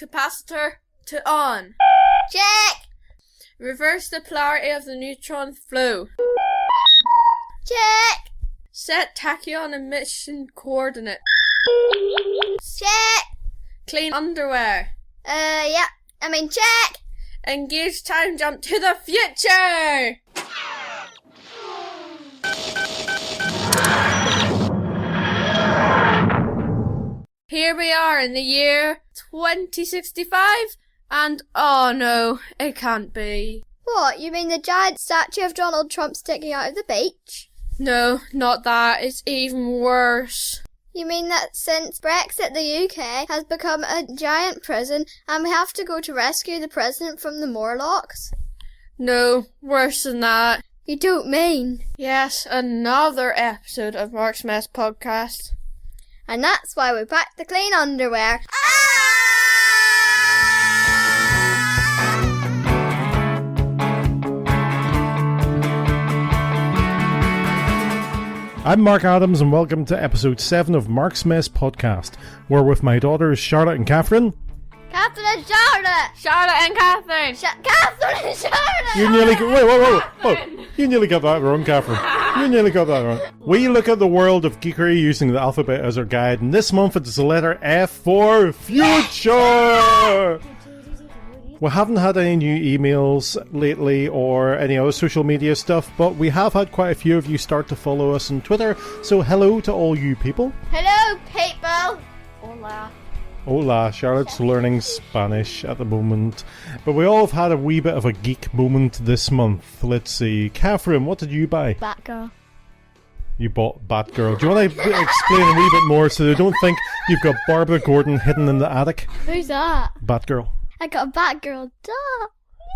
capacitor to on. Check! Reverse the polarity of the neutron flow. Check! Set tachyon emission coordinate. Check! Clean underwear. Yeah. Check! Engage time jump to the future! Here we are in the year 2065, and oh no, it can't be. What, you mean the giant statue of Donald Trump sticking out of the beach? No, not that, it's even worse. You mean that since Brexit, the UK has become a giant prison and we have to go to rescue the president from the Morlocks? No, worse than that. You don't mean? Yes, another episode of Marksmess Podcast. And that's why we packed the clean underwear. I'm Mark Adams and welcome to episode 7 of Marksmess Podcast. We're with my daughters Charlotte and Catherine. Catherine and Charlotte! Charlotte and Catherine! Catherine and Charlotte! You nearly whoa. You nearly got that wrong, Catherine. You nearly got that wrong. We look at the world of geekery using the alphabet as our guide, and this month it's the letter F for future! We haven't had any new emails lately or any other social media stuff, but we have had quite a few of you start to follow us on Twitter, so hello to all you people. Hello, people! Hola. Hola, Charlotte's learning Spanish at the moment. But we all have had a wee bit of a geek moment this month. Let's see. Catherine, what did you buy? Batgirl. You bought Batgirl. Do you want to explain a wee bit more so they don't think you've got Barbara Gordon hidden in the attic? Who's that? Batgirl. I got a Batgirl doll.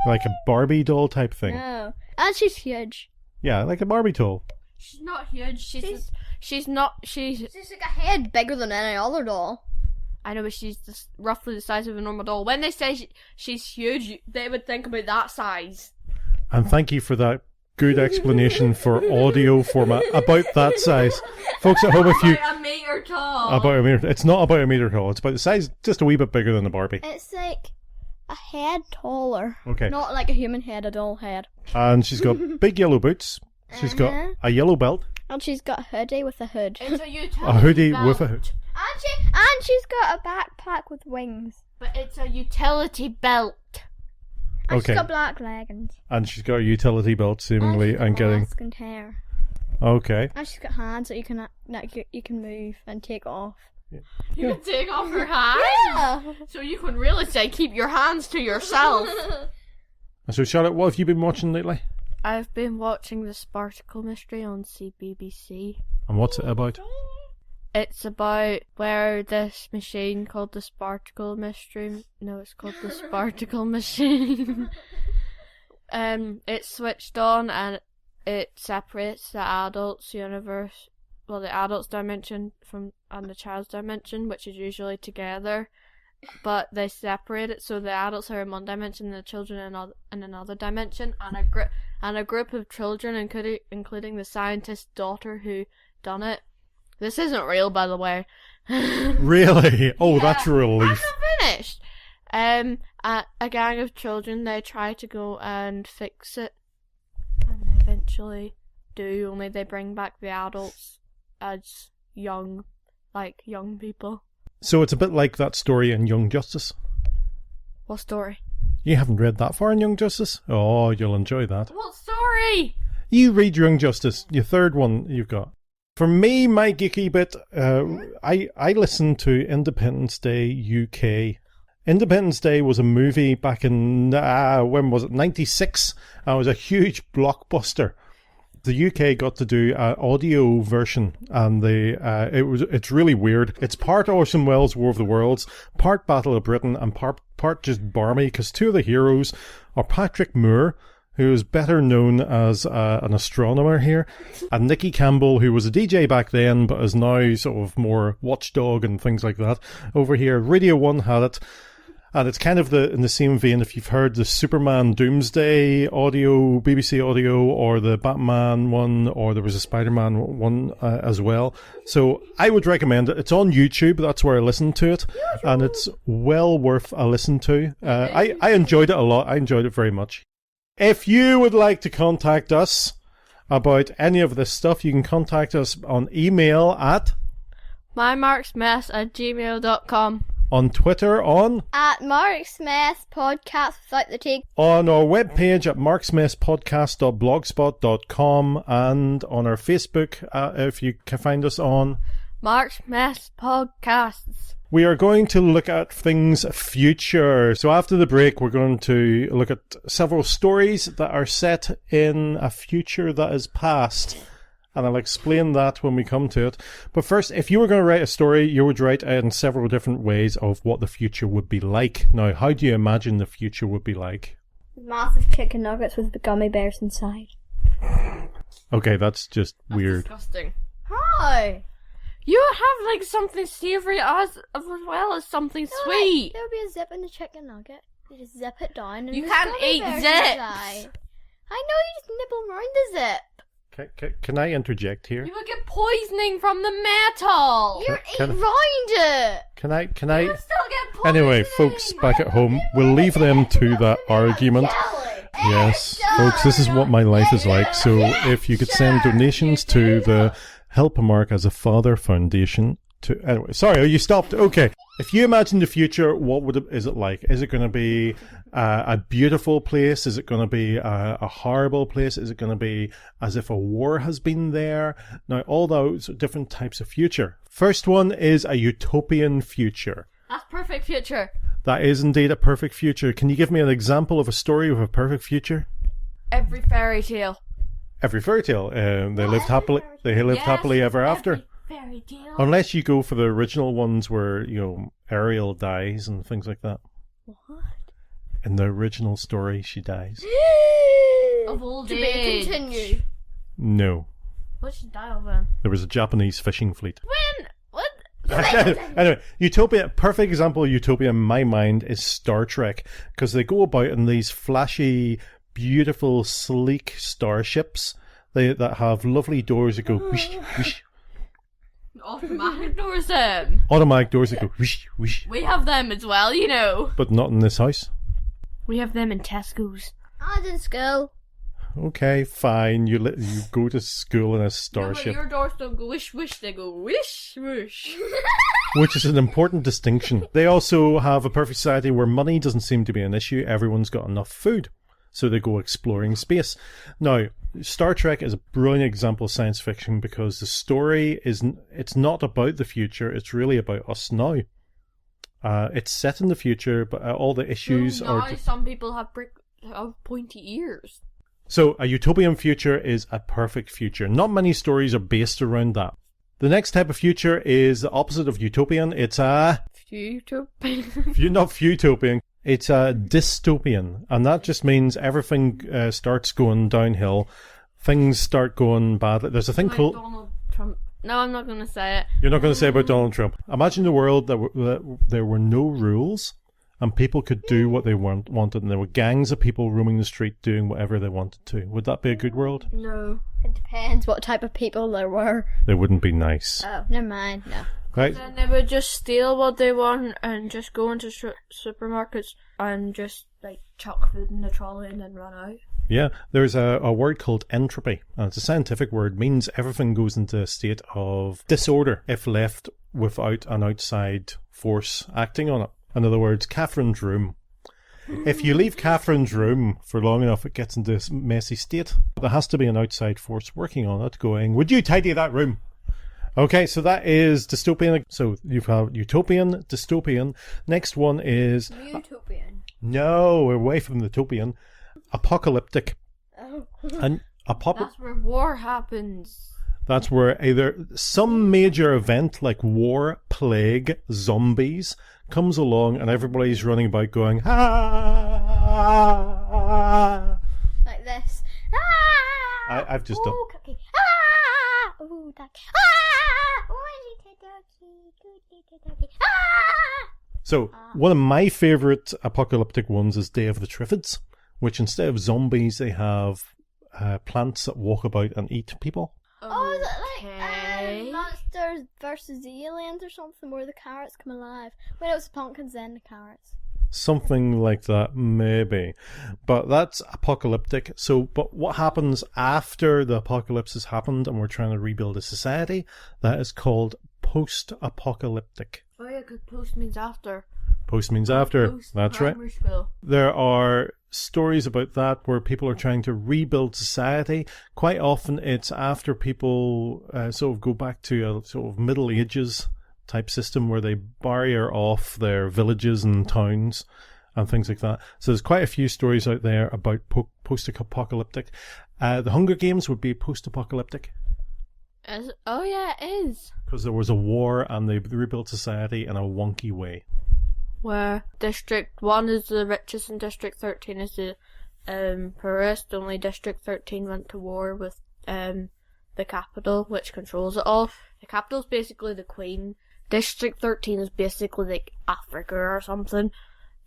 Like a Barbie doll type thing. No. And she's huge. Yeah, like a Barbie doll. She's not huge, she's She's like a head bigger than any other doll. I know, but she's roughly the size of a normal doll. When they say she's huge, they would think about that size. And thank you for that good explanation for audio format about that size. Folks at home, if you... About a metre tall. About a metre... It's not about a metre tall. It's about the size, just a wee bit bigger than a Barbie. It's like a head taller. Okay. Not like a human head, a doll head. And she's got big yellow boots. She's got a yellow belt. And she's got a hoodie with a hood. It's a utility A hoodie belt. with a hood. And she's got a backpack with wings. But it's a utility belt. And Okay. she's got black leggings. And she's got a utility belt, seemingly, and she's got and getting... mask and hair. Okay. And she's got hands that you can move and take off. You can take off your hands? Yeah! So you can really say keep your hands to yourself. So, Charlotte, what have you been watching lately? I've been watching the Spartacle Mystery on CBBC. And what's it about? It's about where this machine called the Spartacle Mystery... No, it's called the Spartacle Machine. It's switched on and it separates the adult's universe... Well, the adult's dimension and the child's dimension, which is usually together. But they separate it, so the adults are in one dimension and the children in another dimension. And a group of children, including the scientist's daughter who done it. This isn't real, by the way. Really? Oh, yeah. That's a relief. I'm not finished. A gang of children, they try to go and fix it. And they eventually do, only they bring back the adults as young people. So it's a bit like that story in Young Justice. What story? You haven't read that far in Young Justice? Oh, you'll enjoy that. What story? You read Young Justice, your third one you've got. For me, my geeky bit, I listened to Independence Day UK. Independence Day was a movie back in, when was it, 96? It was a huge blockbuster. The UK got to do an audio version, and it's really weird. It's part Orson Welles' War of the Worlds, part Battle of Britain, and part just Barmy, because two of the heroes are Patrick Moore, who is better known as an astronomer here, and Nicky Campbell, who was a DJ back then, but is now sort of more watchdog and things like that. Over here, Radio 1 had it. And it's kind of in the same vein if you've heard the Superman Doomsday audio, BBC audio, or the Batman one, or there was a Spider-Man one as well. So I would recommend it. It's on YouTube. That's where I listened to it. And it's well worth a listen to. I enjoyed it a lot. I enjoyed it very much. If you would like to contact us about any of this stuff, you can contact us on email at mymarksmess@gmail.com. On Twitter on At Marksmess Podcast without the T. On our webpage at marksmesspodcast.blogspot.com and on our Facebook if you can find us on Marksmess Podcasts. We are going to look at things future. So after the break, we're going to look at several stories that are set in a future that is past. And I'll explain that when we come to it. But first, if you were going to write a story, you would write it in several different ways of what the future would be like. Now, how do you imagine the future would be like? Massive chicken nuggets with the gummy bears inside. Okay, that's just weird. Disgusting. Hi! You have like something savoury as well as something sweet. There would be a zip in the chicken nugget. You just zip it down and You there's can't gummy eat bears zips. inside. I know, you just nibble around the zip. Can I interject here? You would get poisoning from the metal. You're Can- eating round it. Can I? You would still get poisoning. Anyway, folks back at home, we'll leave them to that argument. Yes, folks, this is what my life is like. So if you could send donations to the Help Mark as a Father Foundation to... Anyway, sorry, you stopped. Okay. If you imagine the future, what is it like? Is it going to be a beautiful place? Is it going to be a horrible place? Is it going to be as if a war has been there? Now, all those different types of future. First one is a utopian future. That's perfect future. That is indeed a perfect future. Can you give me an example of a story of a perfect future? Every fairy tale. Every fairy tale. They lived happily. They lived happily ever after. Every fairy tale. Unless you go for the original ones where, Ariel dies and things like that. What? In the original story, she dies. Of old To be age. continued. No. What should die of then? There was a Japanese fishing fleet. When? What? Anyway, Utopia, perfect example of Utopia in my mind is Star Trek. Because they go about in these flashy, beautiful, sleek starships that have lovely doors that go whoosh, whoosh. Automatic doors then. Automatic doors that go whoosh, whoosh. We have them as well, you know. But not in this house. We have them in Tesco's. I was in school. Okay, fine. You go to school in a No, starship. but your doors don't go wish wish, they go wish wish. Which is an important distinction. They also have a perfect society where money doesn't seem to be an issue. Everyone's got enough food. So they go exploring space. Now, Star Trek is a brilliant example of science fiction because the story it's not about the future, it's really about us now. It's set in the future, but all the issues now are... some people have pointy ears. So, a utopian future is a perfect future. Not many stories are based around that. The next type of future is the opposite of utopian. It's a... not utopian. It's a dystopian. And that just means everything starts going downhill. Things start going badly. There's a thing Like called... Donald Trump. No, I'm not going to say it. You're not going to say about Donald Trump. Imagine a world that there were no rules and people could do what they wanted, and there were gangs of people roaming the street doing whatever they wanted to. Would that be a good world? No. It depends what type of people there were. They wouldn't be nice. Oh, never mind. No. Right? Then they would just steal what they want and just go into supermarkets and just like chuck food in the trolley and then run out. Yeah, there's a word called entropy, and it's a scientific word. Means everything goes into a state of disorder if left without an outside force acting on it. In other words, Catherine's room. If you leave Catherine's room for long enough, it gets into this messy state. There has to be an outside force working on it, going, "Would you tidy that room?" Okay, so that is dystopian. So you've had utopian, dystopian. Next one is... Utopian. No, we're away from the utopian. Apocalyptic. Oh. And That's where war happens. That's where either some major event like war, plague, zombies comes along and everybody's running about going, ah! Like this. Ah! I've just done... Ooh, cookie. Ah! Ooh, duck. Ah! Ooh, little ducky. Good little ducky. Ah! So, one of my favourite apocalyptic ones is Day of the Triffids, which instead of zombies, they have plants that walk about and eat people. Oh, is it Okay. like Monsters versus Aliens or something where the carrots come alive? When it was the pumpkins, then the carrots. Something like that, maybe. But that's apocalyptic. So, but what happens after the apocalypse has happened and we're trying to rebuild a society? That is called post-apocalyptic. Oh yeah, because post means after. Post means after. Post That's right. primary school. There are stories about that where people are trying to rebuild society. Quite often it's after people sort of go back to a sort of Middle Ages type system where they barrier off their villages and towns and things like that. So there's quite a few stories out there about post-apocalyptic. The Hunger Games would be post-apocalyptic. Oh yeah, it is. Because there was a war and they rebuilt society in a wonky way. Where District 1 is the richest and District 13 is the poorest. Only District 13 went to war with the capital, which controls it all. The capital's basically the Queen. District 13 is basically like Africa or something.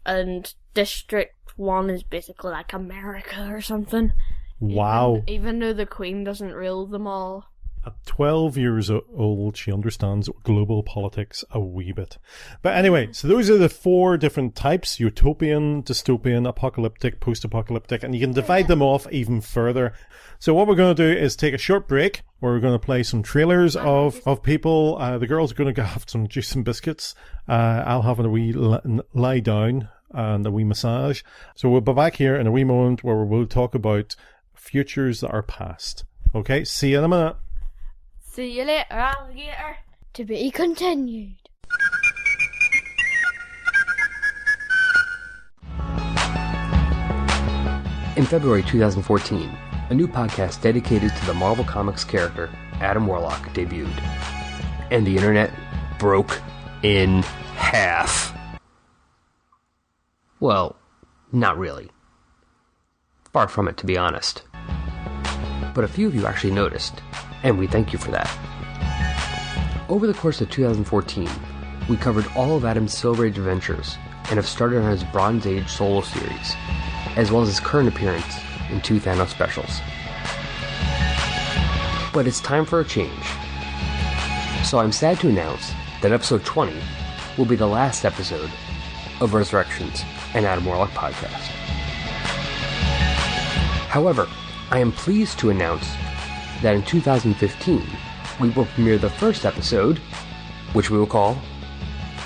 And District 1 is basically like America or something. Wow. Even though the Queen doesn't rule them all. At 12 years old, she understands global politics a wee bit. But anyway, so those are the 4 different types: utopian, dystopian, apocalyptic, post-apocalyptic, and you can divide them off even further. So what we're going to do is take a short break where we're going to play some trailers of people. The girls are going to have some juice and biscuits. I'll have a wee lie down and a wee massage. So we'll be back here in a wee moment where we'll talk about futures that are past. Okay, see you in a minute. See you later, alligator. To be continued. In February 2014, a new podcast dedicated to the Marvel Comics character Adam Warlock debuted. And the internet broke in half. Well, not really. Far from it, to be honest. But a few of you actually noticed, and we thank you for that. Over the course of 2014, we covered all of Adam's Silver Age adventures and have started on his Bronze Age solo series, as well as his current appearance in 2 Thanos specials. But it's time for a change. So I'm sad to announce that episode 20 will be the last episode of Resurrections, an Adam Warlock podcast. However, I am pleased to announce that in 2015, we will premiere the first episode, which we will call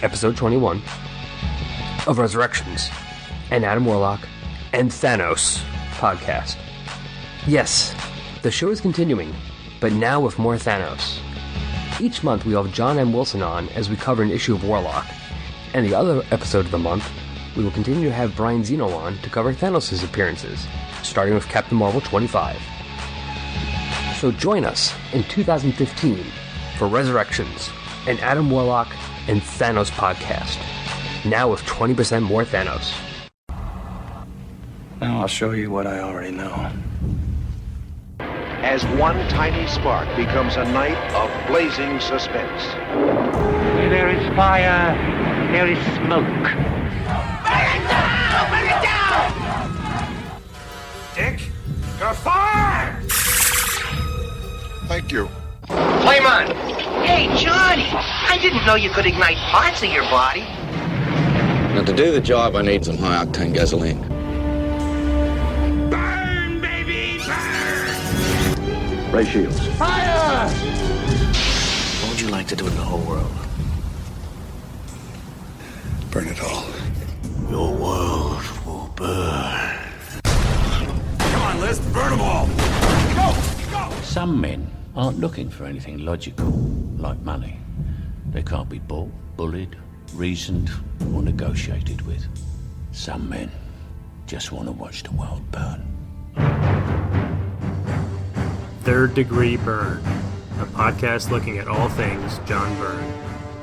Episode 21, of Resurrections, an Adam Warlock and Thanos podcast. Yes, the show is continuing, but now with more Thanos. Each month we will have John M. Wilson on as we cover an issue of Warlock, and the other episode of the month, we will continue to have Brian Zeno on to cover Thanos' appearances, starting with Captain Marvel 25. So join us in 2015 for Resurrections, an Adam Warlock and Thanos podcast, now with 20% more Thanos. Now I'll show you what I already know. As one tiny spark becomes a night of blazing suspense. Where there is fire, there is smoke. Burn it down! Dick, you're fired! Thank you. Flame on! Hey, Johnny! I didn't know you could ignite parts of your body. Now, to do the job, I need some high-octane gasoline. Burn, baby, burn! Ray Shields. Fire! What would you like to do in the whole world? Burn it all. Your world will burn. Come on, Liz, burn them all! Go! Go! Some men aren't looking for anything logical, like money. They can't be bought, bullied, reasoned, or negotiated with. Some men just want to watch the world burn. Third Degree Burn, a podcast looking at all things John Byrne.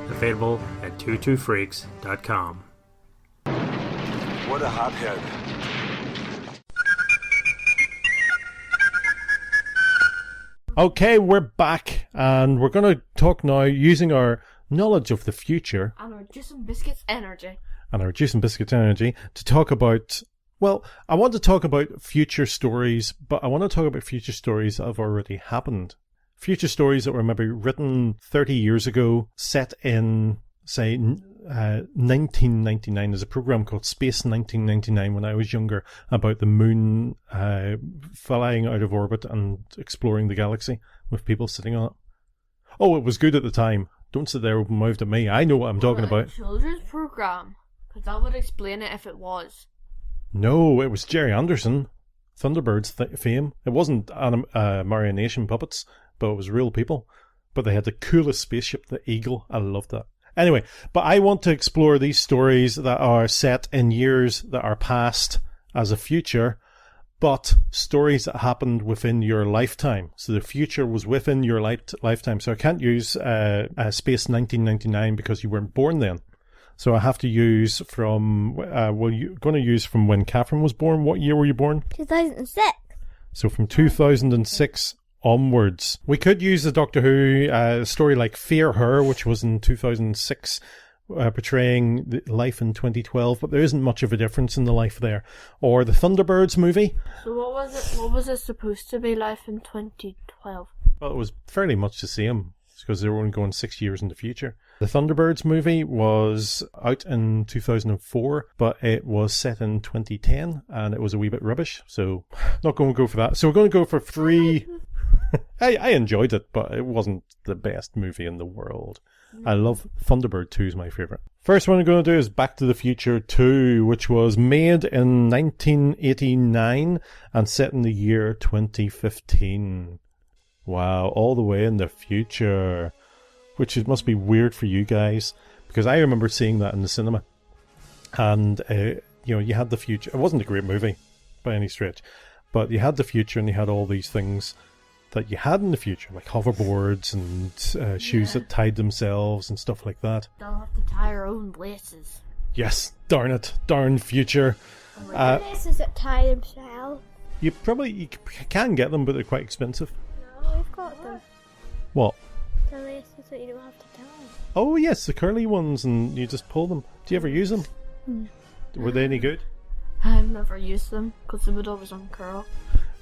Available at 22freaks.com. What a hothead. Okay, we're back, and we're going to talk now using our knowledge of the future, and our Juice and Biscuits energy. To talk about, well, I want to talk about future stories, but I want to talk about future stories that have already happened. Future stories that were maybe written 30 years ago, set in, say, 1999. There's a program called Space 1999 when I was younger about the moon flying out of orbit and exploring the galaxy with people sitting on it. Oh, it was good at the time. Don't sit there open-mouthed at me. I know what I'm talking about. A children's program. Because that would explain it if it was. No, it was Jerry Anderson, Thunderbird's fame. It wasn't marionation puppets, but it was real people. But they had the coolest spaceship, the Eagle. I loved that. Anyway, but I want to explore these stories that are set in years that are past as a future, but stories that happened within your lifetime. So the future was within your lifetime. So I can't use Space 1999 because you weren't born then. So I have to use from, you're going to use from when Catherine was born. What year were you born? 2006. So from 2006 onwards. We could use the Doctor Who story like Fear Her, which was in 2006, portraying the life in 2012, but there isn't much of a difference in the life there. Or the Thunderbirds movie. So what was it supposed to be life in 2012? Well, it was fairly much the same, because they were only going 6 years in the future. The Thunderbirds movie was out in 2004, but it was set in 2010, and it was a wee bit rubbish, so not going to go for that. So we're going to go for 3... I enjoyed it, but it wasn't the best movie in the world. I love Thunderbird 2 is my favourite. First one I'm going to do is Back to the Future 2, which was made in 1989 and set in the year 2015. Wow, all the way in the future. Which it must be weird for you guys, because I remember seeing that in the cinema. And, you had the future. It wasn't a great movie by any stretch, but you had the future and you had all these things that you had in the future, like hoverboards and shoes that tied themselves and stuff like that. They'll have to tie our own laces. Yes, darn it. Darn future. Laces that tie themselves. You can get them, but they're quite expensive. No, we've got them. What? The laces that you don't have to tie. Oh yes, the curly ones, and you just pull them. Do you ever use them? Were they any good? I've never used them, because they would always uncurl.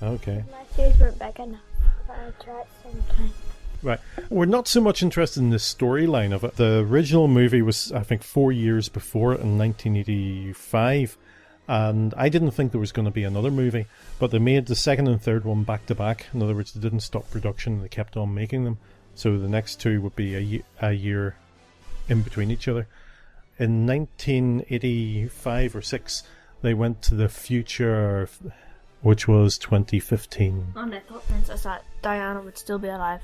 Okay. My shoes weren't big enough, but I tried sometimes. Right. We're not so much interested in the storyline of it. The original movie was, I think, 4 years before it in 1985, and I didn't think there was going to be another movie, but they made the second and third one back to back. In other words, they didn't stop production, they kept on making them. So the next two would be a year in between each other. In 1985 or 6, they went to the future, which was 2015. And I thought Princess Diana would still be alive.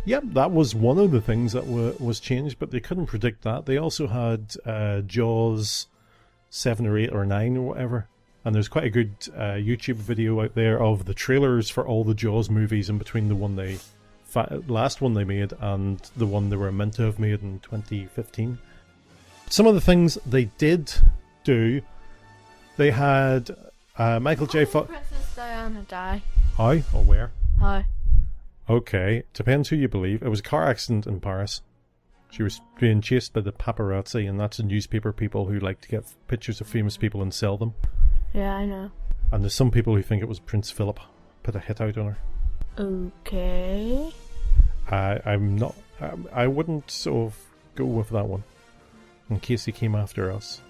Yep, that was one of the things that was changed, but they couldn't predict that. They also had Jaws 7 or 8 or 9 or whatever. And there's quite a good YouTube video out there of the trailers for all the Jaws movies in between the last one they made and the one they were meant to have made in 2015. Some of the things they did do, they had Michael J. Fox. Princess Diana die? How or where? How? Okay, depends who you believe. It was a car accident in Paris. She was being chased by the paparazzi, and that's the newspaper people who like to get pictures of famous people and sell them. Yeah, I know. And there's some people who think it was Prince Philip put a hit out on her. Okay. I'm not. I wouldn't sort of go with that one, in case he came after us.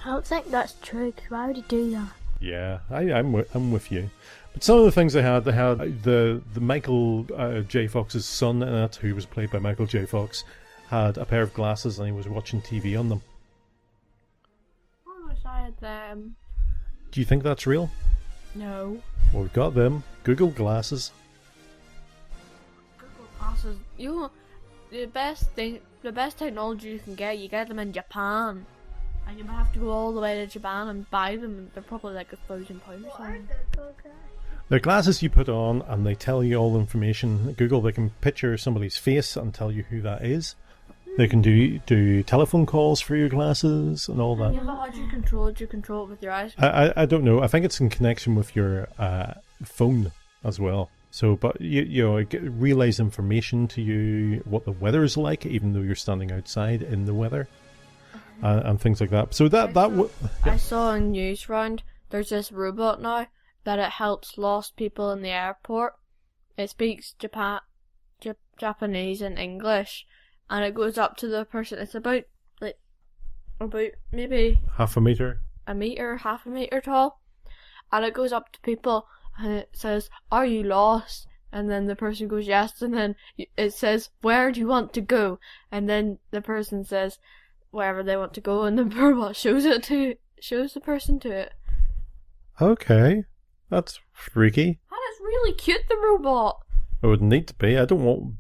I don't think that's true, because why would he do that? Yeah, I'm with you. But some of the things they had the Michael J. Fox's son in it, who was played by Michael J. Fox, had a pair of glasses and he was watching TV on them. I wish I had them. Do you think that's real? No. Well, we've got them. Google glasses. Google glasses. The best technology you can get, you get them in Japan. And you have to go all the way to Japan and buy them, and they're probably like £1,000 or something. They're glasses you put on and they tell you all the information. Google, they can picture somebody's face and tell you who that is. They can do telephone calls for your glasses and all that. Yeah, but how do you control it? Do you control it with your eyes? I don't know. I think it's in connection with your phone as well. So, but you know, it relays information to you what the weather's like, even though you're standing outside in the weather, and things like that. So I saw a news round. There's this robot now that it helps lost people in the airport. It speaks Japanese and English, and it goes up to the person. It's about maybe half a meter tall, and it goes up to people and it says, "Are you lost?" And then the person goes, "Yes," and then it says, "Where do you want to go?" And then the person says wherever they want to go, and the robot shows the person to it. Okay, that's freaky. And it's really cute, the robot. It would need to be. I don't want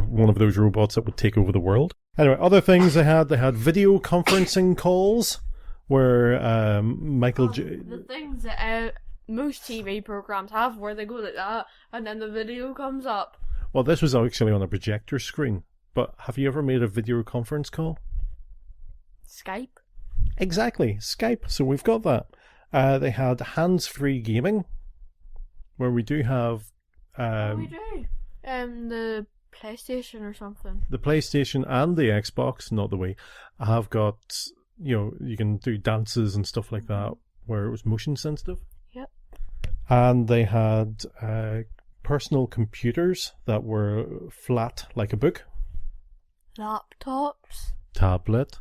one of those robots that would take over the world. Anyway, other things they had video conferencing calls where the things that most TV programs have, where they go like that and then the video comes up. Well, this was actually on a projector screen, but have you ever made a video conference call? Skype. Exactly, Skype. So we've got that. They had hands-free gaming, where we do have we do. The PlayStation or something. The PlayStation and the Xbox, not the Wii, have got, you know, you can do dances and stuff like that, where it was motion sensitive. Yep. And they had personal computers that were flat like a book. Laptops. Tablets.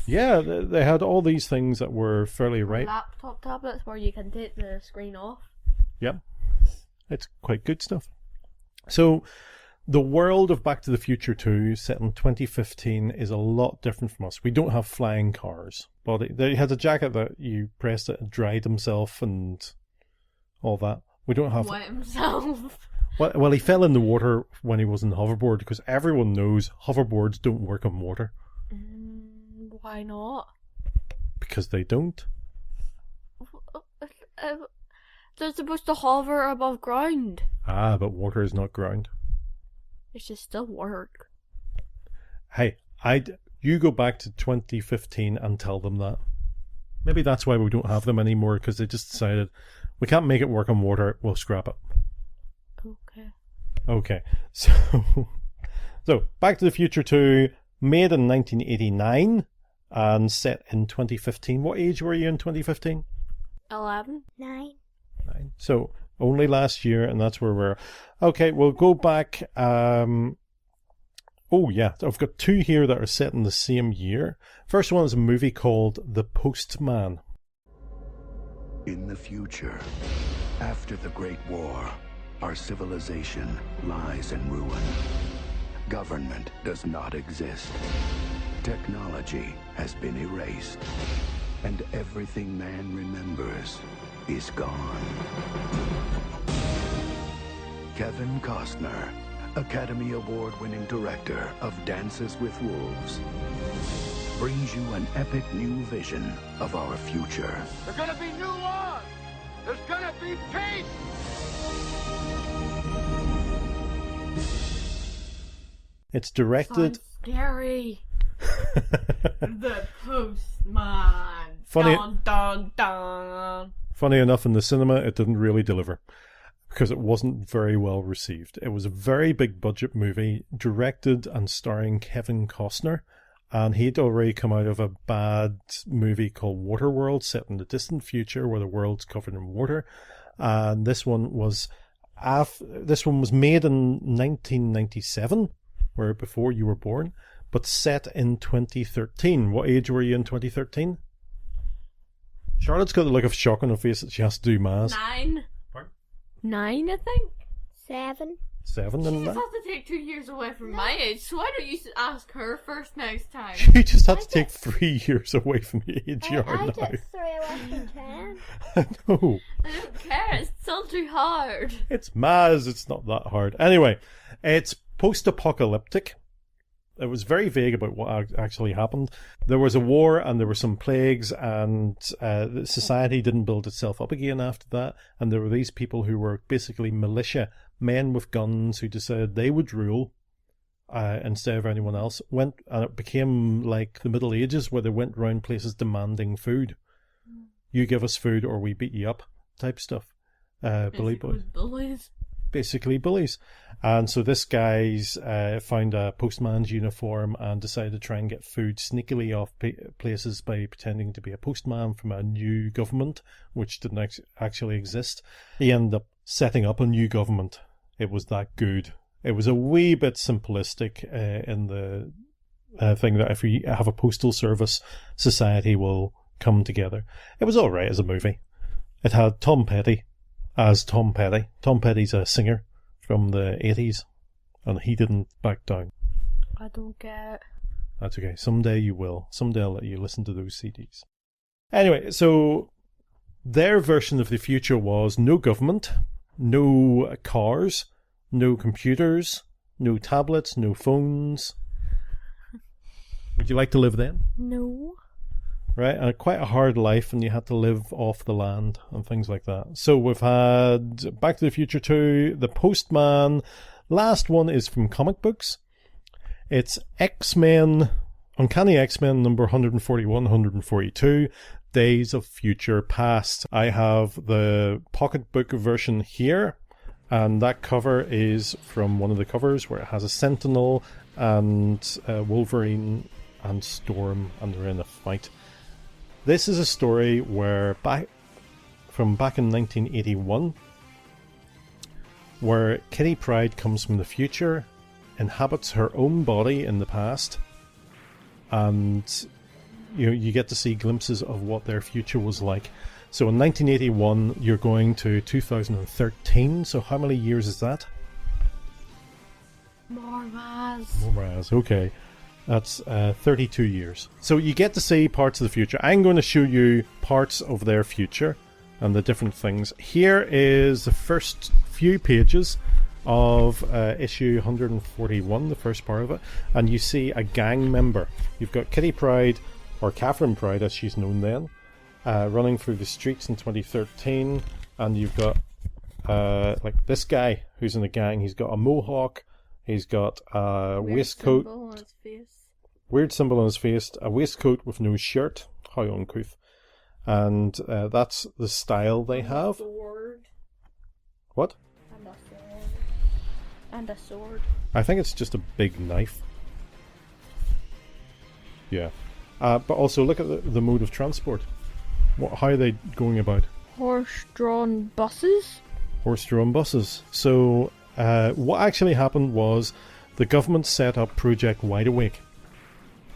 Yeah, they had all these things that were fairly right. Laptop tablets where you can take the screen off. Yep. It's quite good stuff. So, the world of Back to the Future 2, set in 2015, is a lot different from us. We don't have flying cars. But they had a jacket that you pressed it and dried himself and all that. We don't have... Wet himself. Well, he fell in the water when he was in the hoverboard, because everyone knows hoverboards don't work on water. Why not? Because they don't. They're supposed to hover above ground. Ah, but water is not ground. It should still work. Hey, you go back to 2015 and tell them that. Maybe that's why we don't have them anymore, because they just decided we can't make it work on water, we'll scrap it. Okay, so Back to the Future 2, made in 1989 and set in 2015. What age were you in 2015? 11. 9. So only last year, and that's where we're... Okay, we'll go back... Oh yeah, I've got two here that are set in the same year. First one is a movie called The Postman. In the future, after the Great War, our civilization lies in ruin. Government does not exist. Technology has been erased. And everything man remembers is gone. Kevin Costner, Academy Award-winning director of Dances with Wolves, brings you an epic new vision of our future. There's gonna be new laws! There's gonna be peace! It's directed... Sounds scary. The Postman. Funny, dun, dun, dun. Funny enough, in the cinema, it didn't really deliver, because it wasn't very well received. It was a very big budget movie, directed and starring Kevin Costner, and he'd already come out of a bad movie called Waterworld, set in the distant future where the world's covered in water. And this one was made in 1997, where before you were born, but set in 2013. What age were you in 2013? Charlotte's got the look of shock on her face that she has to do maths. 9. Pardon? 9, I think. 7. 7 and She just 9? has to take 2 years away from my age, so why don't you ask her first next time? You just had to take 3 years away from the age you are I now. took 3 away from 10. I know. I don't care, it's still too hard. It's maths, it's not that hard. Anyway, it's post-apocalyptic. It was very vague about what actually happened. There was a war and there were some plagues, and society didn't build itself up again after that. And there were these people who were basically militia, men with guns who decided they would rule instead of anyone else. And it became like the Middle Ages, where they went around places demanding food. You give us food or we beat you up type stuff. Bully boys. Bullies. basically bullies. And so this guy's found a postman's uniform and decided to try and get food sneakily off places by pretending to be a postman from a new government, which didn't actually exist. He ended up setting up a new government. It was that good. It was a wee bit simplistic in the thing that if you have a postal service, society will come together. It was all right as a movie. It had Tom Petty as Tom Petty. Tom Petty's a singer from the 80s, and he didn't back down. I don't get it. That's okay. Someday you will. Someday I'll let you listen to those CDs. Anyway, so their version of the future was no government, no cars, no computers, no tablets, no phones. Would you like to live then? No. Right, and quite a hard life, and you had to live off the land and things like that. So we've had Back to the Future 2, The Postman. Last one is from comic books. It's X-Men, Uncanny X-Men number 141, 142, Days of Future Past. I have the pocketbook version here, and that cover is from one of the covers where it has a Sentinel and Wolverine and Storm, and they're in a fight. This is a story where back in 1981, where Kitty Pryde comes from the future, inhabits her own body in the past, and you get to see glimpses of what their future was like. So in 1981, you're going to 2013. So how many years is that? More. Okay. That's 32 years. So you get to see parts of the future. I'm going to show you parts of their future and the different things. Here is the first few pages of issue 141, the first part of it. And you see a gang member. You've got Kitty Pryde, or Catherine Pryde as she's known then, running through the streets in 2013. And you've got like this guy who's in the gang. He's got a mohawk. He's got a waistcoat. Symbol on his face. Weird symbol on his face. A waistcoat with no shirt. How uncouth. And that's the style they have. Sword. What? And a sword. And a sword. I think it's just a big knife. Yeah. But also look at the mode of transport. How are they going about? Horse-drawn buses? Horse-drawn buses. So what actually happened was the government set up Project Wide Awake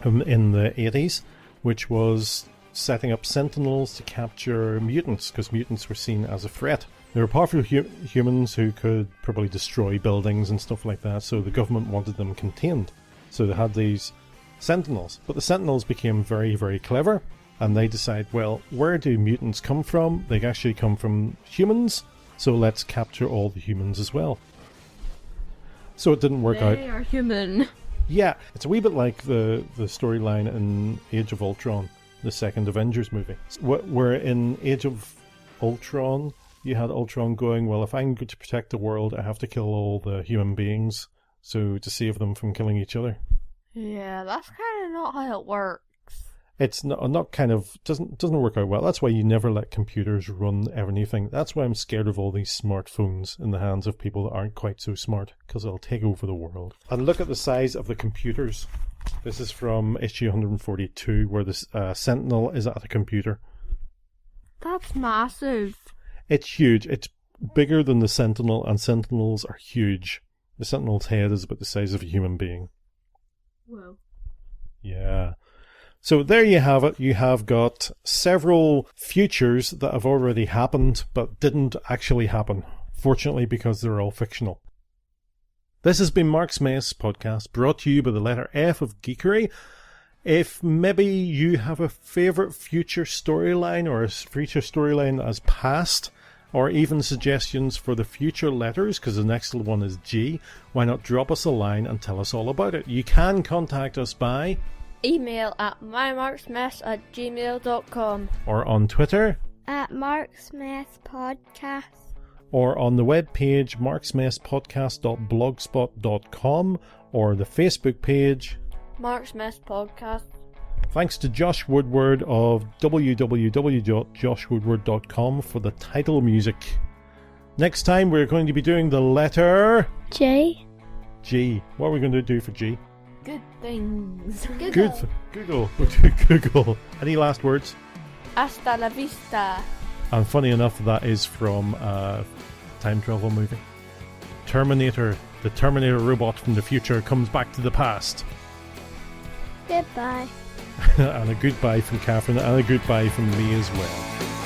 in the 80s, which was setting up sentinels to capture mutants, because mutants were seen as a threat. They were powerful humans who could probably destroy buildings and stuff like that, so the government wanted them contained. So they had these sentinels. But the sentinels became very, very clever, and they decide, well, where do mutants come from? They actually come from humans, so let's capture all the humans as well. So it didn't work out. They are human. Yeah, it's a wee bit like the storyline in Age of Ultron, the second Avengers movie. Where in Age of Ultron, you had Ultron going, well, if I'm going to protect the world, I have to kill all the human beings, so to save them from killing each other. Yeah, that's kind of not how it works. It's not kind of, doesn't work out well. That's why you never let computers run anything. That's why I'm scared of all these smartphones in the hands of people that aren't quite so smart, because they'll take over the world. And look at the size of the computers. This is from issue 142, where the Sentinel is at a computer. That's massive. It's huge. It's bigger than the Sentinel, and Sentinels are huge. The Sentinel's head is about the size of a human being. Whoa. Yeah. So there you have it. You have got several futures that have already happened, but didn't actually happen. Fortunately, because they're all fictional. This has been Marksmess Podcast, brought to you by the letter F of Geekery. If maybe you have a favourite future storyline or a future storyline that has passed, or even suggestions for the future letters, because the next one is G, why not drop us a line and tell us all about it? You can contact us by email at mymarksmess@gmail.com, or on Twitter at Marksmess Podcast, or on the webpage marksmesspodcast.blogspot.com, or the Facebook page Marksmess Podcast. Thanks to Josh Woodward of www.joshwoodward.com for the title music. Next time we're going to be doing the letter J. G. What are we going to do for G? Good things. Good. Google. We'll do Google. Any last words? Hasta la vista. And funny enough, that is from a time travel movie. Terminator, the Terminator robot from the future, comes back to the past. Goodbye. And a goodbye from Catherine, and a goodbye from me as well.